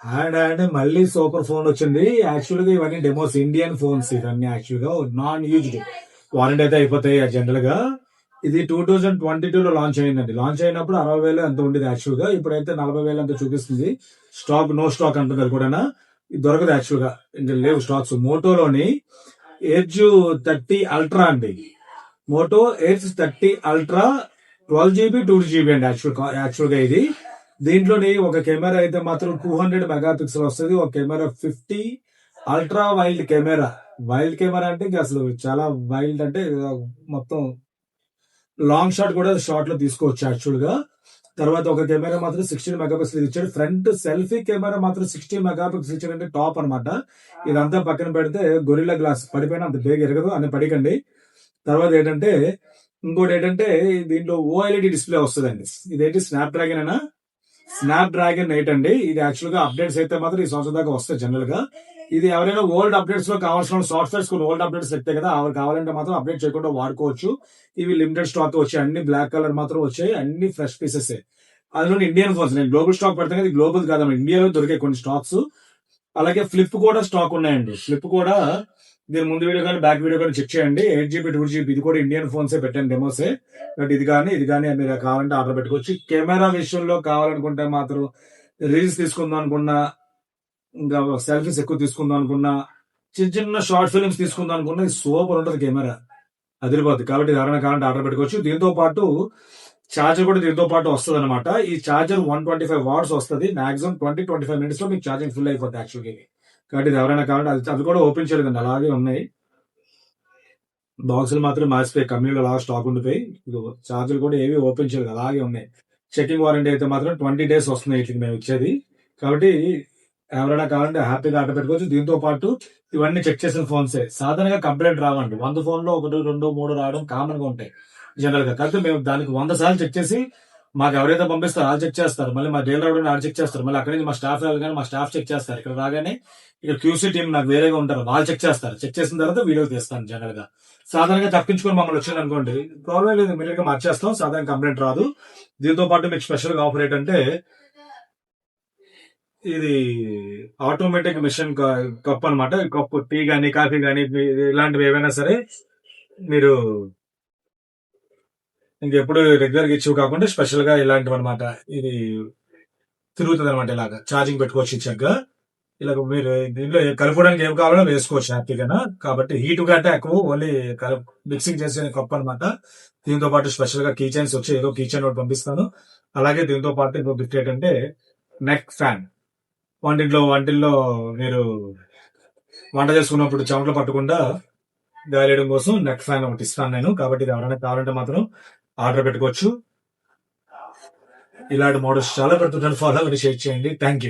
And మళ్ళీ super phone వచ్చింది. Actual గా ఇవన్నీ డెమోస్, ఇండియన్ ఫోన్స్ ఇవన్నీ యాక్చువల్ గా నాన్ యూజ్డ్. వారంటీ అయితే అయిపోతాయి జనరల్ గా. ఇది 2022లో లాంచ్ అయిందండి. లాంచ్ అయినప్పుడు 60,000 ఎంత ఉండేది యాక్చువల్ గా. ఇప్పుడైతే 40,000 అంత చూపిస్తుంది. స్టాక్ నో స్టాక్ అంటున్నారు కూడా. ఇది దొరకదు యాక్చువల్ గా, ఇంకా లేవు స్టాక్స్. మోటోలోని ఎడ్జ్ 30 అల్ట్రా అండి. Moto edge 30 ultra 12 GB 2 GB అండి యాక్చువల్ గా ఇది. దీంట్లోని ఒక కెమెరా అయితే మాత్రం 200 మెగాపిక్సెల్ వస్తుంది. ఒక camera 50 ultra wild camera. Wild camera అంటే ఇంకా అసలు చాలా వైల్డ్, అంటే మొత్తం లాంగ్ షాట్ కూడా షార్ట్ లో తీసుకోవచ్చు యాక్చువల్ గా. తర్వాత ఒక కెమెరా మాత్రం 16 మెగాపిక్సెల్ ఇచ్చాడు. ఫ్రంట్ సెల్ఫీ కెమెరా మాత్రం 60 మెగాపిక్సెల్ ఇచ్చాడు, అంటే టాప్ అనమాట. ఇదంతా పక్కన పెడితే గొరిల్లా గ్లాస్ పడిపోయినా అంత బేగ ఎరగదు అని పడికండి. తర్వాత ఏంటంటే ఇంకోటి ఏంటంటే దీంట్లో ఓఎల్ఈడి డిస్ప్లే వస్తుందండి. ఇదేంటి స్నాప్ డ్రాగన్ 8 అండి. ఇది యాక్చువల్ గా అప్డేట్స్ అయితే మాత్రం ఈ సంవత్సరం దాకా వస్తాయి జనరల్ గా. ఇది ఎవరైనా ఓల్డ్ అప్డేట్స్ లో కావాల్సిన సాఫ్ట్వేర్స్ కొన్ని ఓల్డ్ అప్డేట్స్ చెప్తాయి కదా, అవి కావాలంటే మాత్రం అప్డేట్ చేయకుండా వాడుకోవచ్చు. ఇవి లిమిటెడ్ స్టాక్ వచ్చాయి, అన్ని బ్లాక్ కలర్ మాత్రం వచ్చాయి, అన్ని ఫ్రెష్ పీసెస్. అందులో ఇండియన్ ఫోన్స్, నేను గ్లోబల్ స్టాక్ పెడతాను కదా, గ్లోబల్ కాదమ్మా, ఇండియాలో దొరికే కొన్ని స్టాక్స్. అలాగే ఫ్లిప్ కూడా స్టాక్ ఉన్నాయండి. ఫ్లిప్ కూడా దీని ముందు వీడియో కానీ బ్యాక్ వీడియో కానీ చెక్ చేయండి. 8 GB 2 GB ఇది కూడా ఇండియన్ ఫోన్సే పెట్టాను డెమోసే. బట్ ఇది కానీ మీరు కావాలంటే ఆర్డర్ పెట్టుకోవచ్చు. కెమెరా విషయంలో కావాలనుకుంటే మాత్రం రీల్స్ తీసుకుందాం అనుకున్నా, ఇంకా సెల్ఫీస్ ఎక్కువ తీసుకుందాం అనుకున్నా, చిన్న షార్ట్ ఫిల్మ్స్ తీసుకుందాం అనుకున్నా, సూపర్ ఉంటుంది కెమెరా, అదిరిపోద్ది. కాబట్టి ఎవరైనా కావాలంటే ఆర్డర్ పెట్టుకోవచ్చు. దీంతో పాటు ఛార్జర్ కూడా దీంతో పాటు వస్తుంది అనమాట. ఈ ఛార్జర్ 125 వాట్స్ వస్తుంది. మాక్సిమం 20-25 మినిట్స్ లో మీకు ఛార్జింగ్ ఫుల్ అయిపోతుంది యాక్చువల్గా. కాబట్టి ఎవరైనా కావాలంటే అది కూడా ఓపెన్ చేయలేదండి, అలాగే ఉన్నాయి. బాక్సులు మాత్రం మార్చిపోయి కంపెనీలో అలా స్టాక్ ఉండిపోయి, ఛార్జర్ కూడా ఏవి ఓపెన్ చేయలేదు, అలాగే ఉన్నాయి. చెకింగ్ వారంటీ అయితే మాత్రం 20 days వస్తుంది వీటికి మేము ఇచ్చేది. కాబట్టి ఎవరైనా కావాలంటే హ్యాపీగా ఆర్డర్ పెట్టుకోవచ్చు. దీంతో పాటు ఇవన్నీ చెక్ చేసిన ఫోన్సే. సాధారణంగా కంప్లైంట్ రావండి. 100 ఫోన్లో 1, 2, 3 రావడం కామన్ గా ఉంటాయి జనరల్ గా. కాబట్టి మేము దానికి 100 సార్లు చెక్ చేసి, మాకు ఎవరైతే పంపిస్తారో వాళ్ళు చెక్ చేస్తారు, మళ్ళీ మా డీలర్ ఎవరైనా వాళ్ళు చెక్ చేస్తారు, మళ్ళీ అక్కడి నుంచి మా స్టాఫ్ రాగానే మా స్టాఫ్ చెక్ చేస్తారు. ఇక్కడ రాగానే ఇక్కడ క్యూసీ టీం నాకు వేరేగా ఉంటారు, వాళ్ళు చెక్ చేస్తారు. చెక్ చేసిన తర్వాత వీడియో తీస్తాను జనరల్ గా. సాధారణంగా తప్పించుకొని మమ్మల్ని వచ్చింది అనుకోండి, ప్రాబ్లం లేదు, ఇమీడియట్ గా మార్చేస్తాం, సాధారణ కంప్లైంట్ రాదు. దీంతో పాటు మీకు స్పెషల్ గా ఆఫర్ ఏంటంటే, ఇది ఆటోమేటిక్ మిషన్ కప్ అనమాట. కప్పు టీ గానీ కాఫీ గానీ ఇలాంటివి ఏవైనా సరే మీరు ఇంకెప్పుడు రెగ్యులర్ గా ఇచ్చివి కాకుండా స్పెషల్ గా ఇలాంటివి అనమాట. ఇది తిరుగుతుంది అనమాట, ఇలాగా ఛార్జింగ్ పెట్టుకోవచ్చు చక్కగా. ఇలాగ మీరు దీంట్లో కలుపుకోవడానికి ఏం కావాలో వేసుకోవచ్చు హ్యాపీగా. కాబట్టి హీట్ గా అంటే ఎక్కువ ఓన్లీ మిక్సింగ్ చేసే కప్ అనమాట. దీంతో పాటు స్పెషల్ గా కీ చైన్స్ వచ్చి ఏదో కీ చైన్ ఒకటి పంపిస్తాను. అలాగే దీంతో పాటు ఇంకో గిఫ్ట్ ఏంటంటే నెక్ ఫ్యాన్. వంటిల్లో మీరు వంట చేసుకున్నప్పుడు చెమటలు పట్టకుండా గాలియడం కోసం నెక్ ఫ్యాన్ ఒకటి ఇస్తాను నేను. కాబట్టి ఇది ఎవరైనా కావాలంటే మాత్రం ఆర్డర్ పెట్టుకోవచ్చు. ఇలాంటి మోడల్స్ చాలా పెడుతుంటాను, ఫాలో అవ్వండి, షేర్ చేయండి. Thank you.